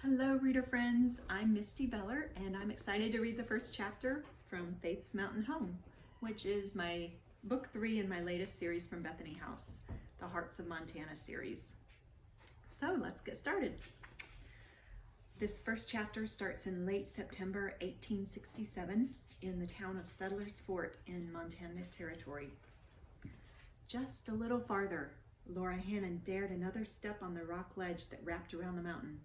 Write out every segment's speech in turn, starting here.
Hello, reader friends. I'm Misty Beller, and I'm excited to read the first chapter from Faith's Mountain Home, which is my book 3 in my latest series from Bethany House, the Hearts of Montana series. So let's get started. This first chapter starts in late September 1867 in the town of Settlers Fort in Montana Territory. Just a little farther, Laura Hannon dared another step on the rock ledge that wrapped around the mountain.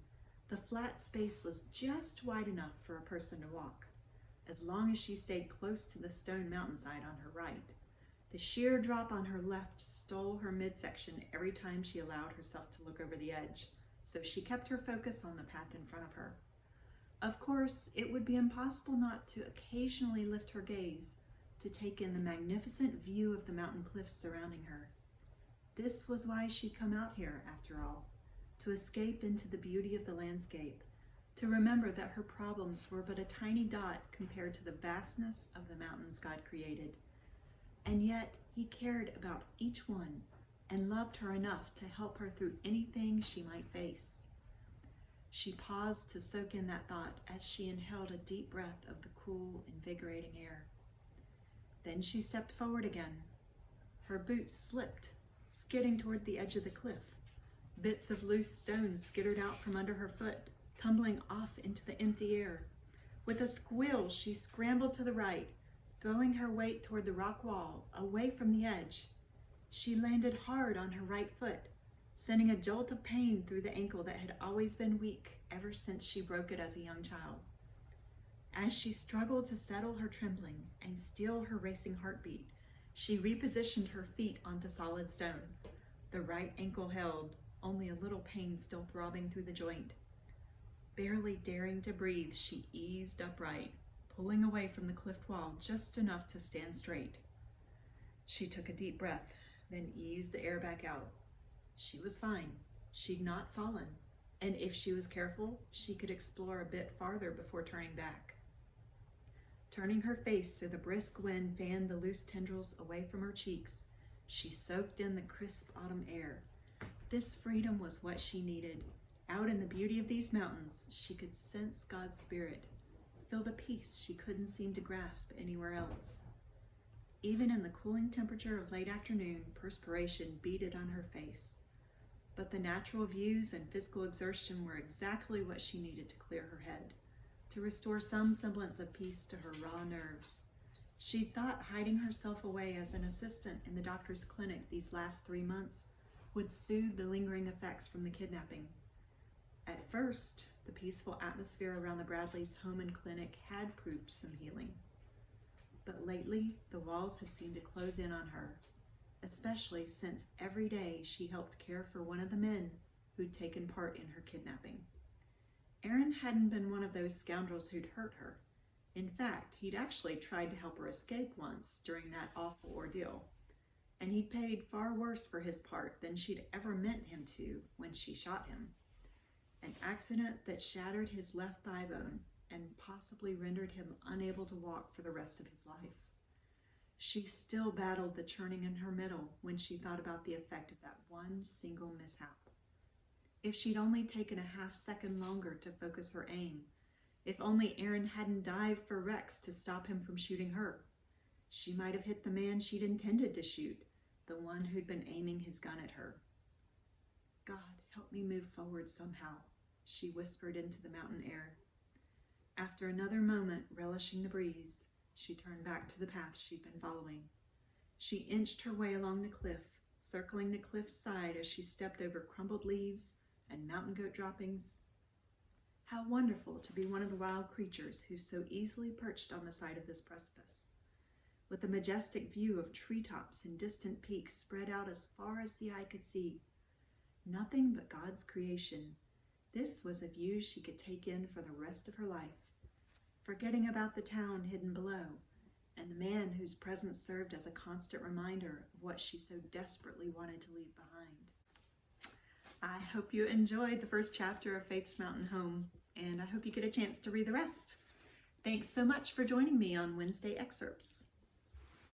The flat space was just wide enough for a person to walk, as long as she stayed close to the stone mountainside on her right. The sheer drop on her left stole her midsection every time she allowed herself to look over the edge, so she kept her focus on the path in front of her. Of course, it would be impossible not to occasionally lift her gaze to take in the magnificent view of the mountain cliffs surrounding her. This was why she'd come out here, after all. To escape into the beauty of the landscape, to remember that her problems were but a tiny dot compared to the vastness of the mountains God created. And yet He cared about each one and loved her enough to help her through anything she might face. She paused to soak in that thought as she inhaled a deep breath of the cool, invigorating air. Then she stepped forward again. Her boots slipped, skidding toward the edge of the cliff. Bits of loose stone skittered out from under her foot, tumbling off into the empty air. With a squeal, she scrambled to the right, throwing her weight toward the rock wall, away from the edge. She landed hard on her right foot, sending a jolt of pain through the ankle that had always been weak ever since she broke it as a young child. As she struggled to settle her trembling and still her racing heartbeat, she repositioned her feet onto solid stone. The right ankle held, only a little pain still throbbing through the joint. Barely daring to breathe, she eased upright, pulling away from the cliff wall just enough to stand straight. She took a deep breath, then eased the air back out. She was fine. She'd not fallen, and if she was careful, she could explore a bit farther before turning back. Turning her face so the brisk wind fanned the loose tendrils away from her cheeks, she soaked in the crisp autumn air. This freedom was what she needed. Out in the beauty of these mountains, she could sense God's Spirit, feel the peace she couldn't seem to grasp anywhere else. Even in the cooling temperature of late afternoon, perspiration beaded on her face. But the natural views and physical exertion were exactly what she needed to clear her head, to restore some semblance of peace to her raw nerves. She thought hiding herself away as an assistant in the doctor's clinic these last 3 months would soothe the lingering effects from the kidnapping. At first, the peaceful atmosphere around the Bradleys' home and clinic had proved some healing. But lately, the walls had seemed to close in on her, especially since every day she helped care for one of the men who'd taken part in her kidnapping. Aaron hadn't been one of those scoundrels who'd hurt her. In fact, he'd actually tried to help her escape once during that awful ordeal. And he'd paid far worse for his part than she'd ever meant him to when she shot him. An accident that shattered his left thigh bone and possibly rendered him unable to walk for the rest of his life. She still battled the churning in her middle when she thought about the effect of that one single mishap. If she'd only taken a half-second longer to focus her aim, if only Aaron hadn't dived for Rex to stop him from shooting her, she might have hit the man she'd intended to shoot, the one who'd been aiming his gun at her. God, help me move forward somehow, she whispered into the mountain air. After another moment, relishing the breeze, she turned back to the path she'd been following. She inched her way along the cliff, circling the cliff's side as she stepped over crumbled leaves and mountain goat droppings. How wonderful to be one of the wild creatures who so easily perched on the side of this precipice. With a majestic view of treetops and distant peaks spread out as far as the eye could see. Nothing but God's creation. This was a view she could take in for the rest of her life, forgetting about the town hidden below, and the man whose presence served as a constant reminder of what she so desperately wanted to leave behind. I hope you enjoyed the first chapter of Faith's Mountain Home, and I hope you get a chance to read the rest. Thanks so much for joining me on Wednesday Excerpts.